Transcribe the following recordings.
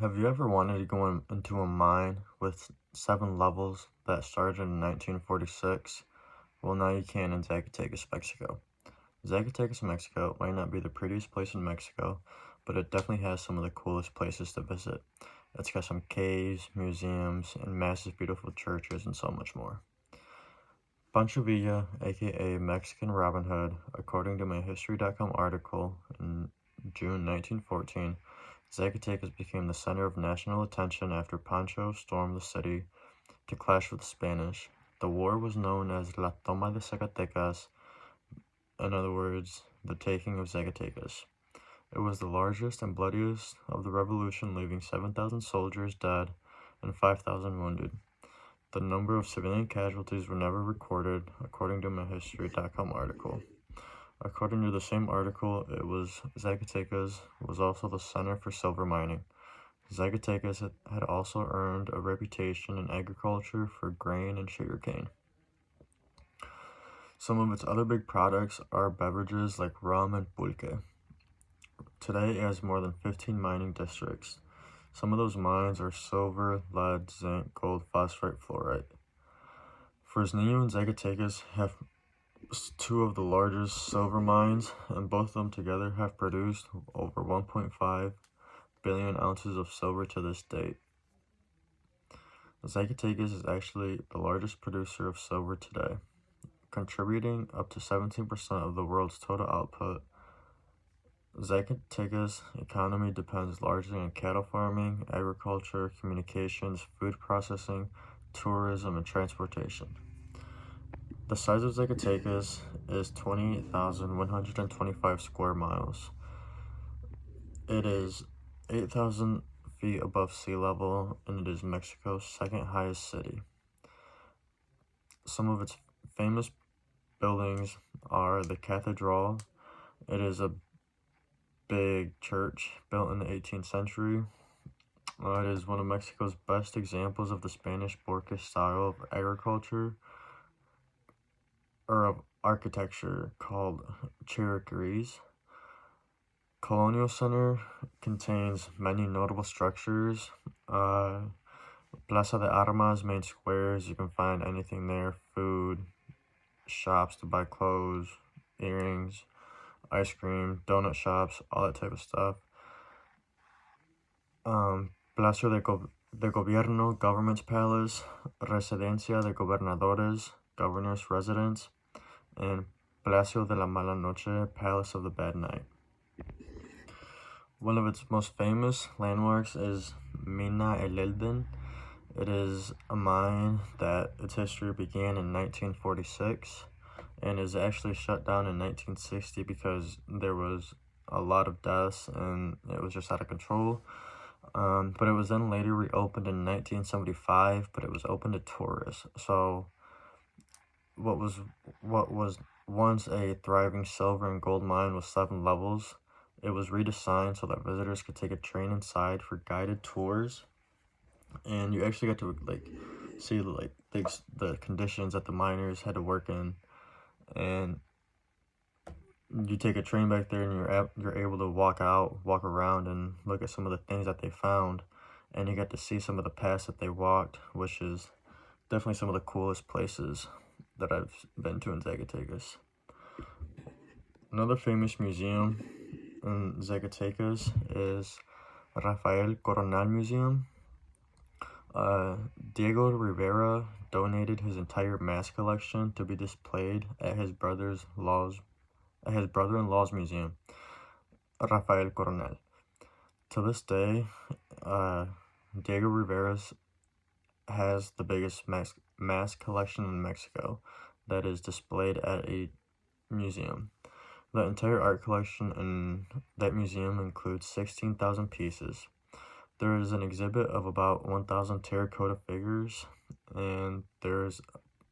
Have you ever wanted to go into a mine with 7 levels that started in 1946? Well, now you can in Zacatecas, Mexico. Zacatecas, Mexico might not be the prettiest place in Mexico, but it definitely has some of the coolest places to visit. It's got some caves, museums, and massive beautiful churches and so much more. Pancho Villa, aka Mexican Robin Hood, according to my History.com article in June 1914, Zacatecas became the center of national attention after Pancho stormed the city to clash with the Spanish. The war was known as La Toma de Zacatecas, in other words, the taking of Zacatecas. It was the largest and bloodiest of the revolution, leaving 7,000 soldiers dead and 5,000 wounded. The number of civilian casualties were never recorded, according to my History.com article. According to the same article, Zacatecas was also the center for silver mining. Zacatecas had also earned a reputation in agriculture for grain and sugarcane. Some of its other big products are beverages like rum and pulque. Today it has more than 15 mining districts. Some of those mines are silver, lead, zinc, gold, phosphate, fluorite. Fresnillo and Zacatecas have two of the largest silver mines, and both of them together have produced over 1.5 billion ounces of silver to this date. Zacatecas is actually the largest producer of silver today, contributing up to 17% of the world's total output. Zacatecas' economy depends largely on cattle farming, agriculture, communications, food processing, tourism, and transportation. The size of Zacatecas is 28,125 square miles. It is 8,000 feet above sea level, and it is Mexico's second highest city. Some of its famous buildings are the Cathedral. It is a big church built in the 18th century. It is one of Mexico's best examples of the Spanish Borgia style of agriculture or of architecture called Chiriquíes. Colonial Center contains many notable structures. Plaza de Armas, main squares, you can find anything there, food, shops to buy clothes, earrings, ice cream, donut shops, all that type of stuff. Palacio de Gobierno, Government's Palace, Residencia de Gobernadores, Governor's Residence, and Palacio de la Mala Noche, Palace of the Bad Night. One of its most famous landmarks is Mina El Elden. It is a mine that its history began in 1946 and is actually shut down in 1960 because there was a lot of deaths and it was just out of control. But it was then later reopened in 1975, but it was open to tourists. So what was once a thriving silver and gold mine with 7 levels, it was redesigned so that visitors could take a train inside for guided tours, and you actually got to see the conditions that the miners had to work in, and you take a train back there and you're able to walk around and look at some of the things that they found, and you get to see some of the paths that they walked, which is definitely some of the coolest places that I've been to in Zacatecas. Another famous museum in Zacatecas is Rafael Coronel Museum. Diego Rivera donated his entire mask collection to be displayed at his brother-in-law's museum, Rafael Coronel. To this day, Diego Rivera has the biggest mask collection in Mexico that is displayed at a museum. The entire art collection in that museum includes 16,000 pieces. There is an exhibit of about 1,000 terracotta figures, and there's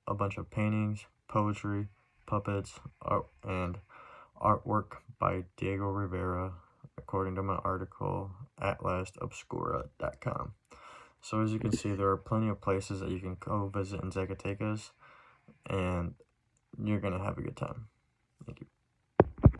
a bunch of paintings, poetry, puppets, and artwork by Diego Rivera, according to my article, atlasobscura.com. So as you can see, there are plenty of places that you can go visit in Zacatecas, and you're going to have a good time. Thank you.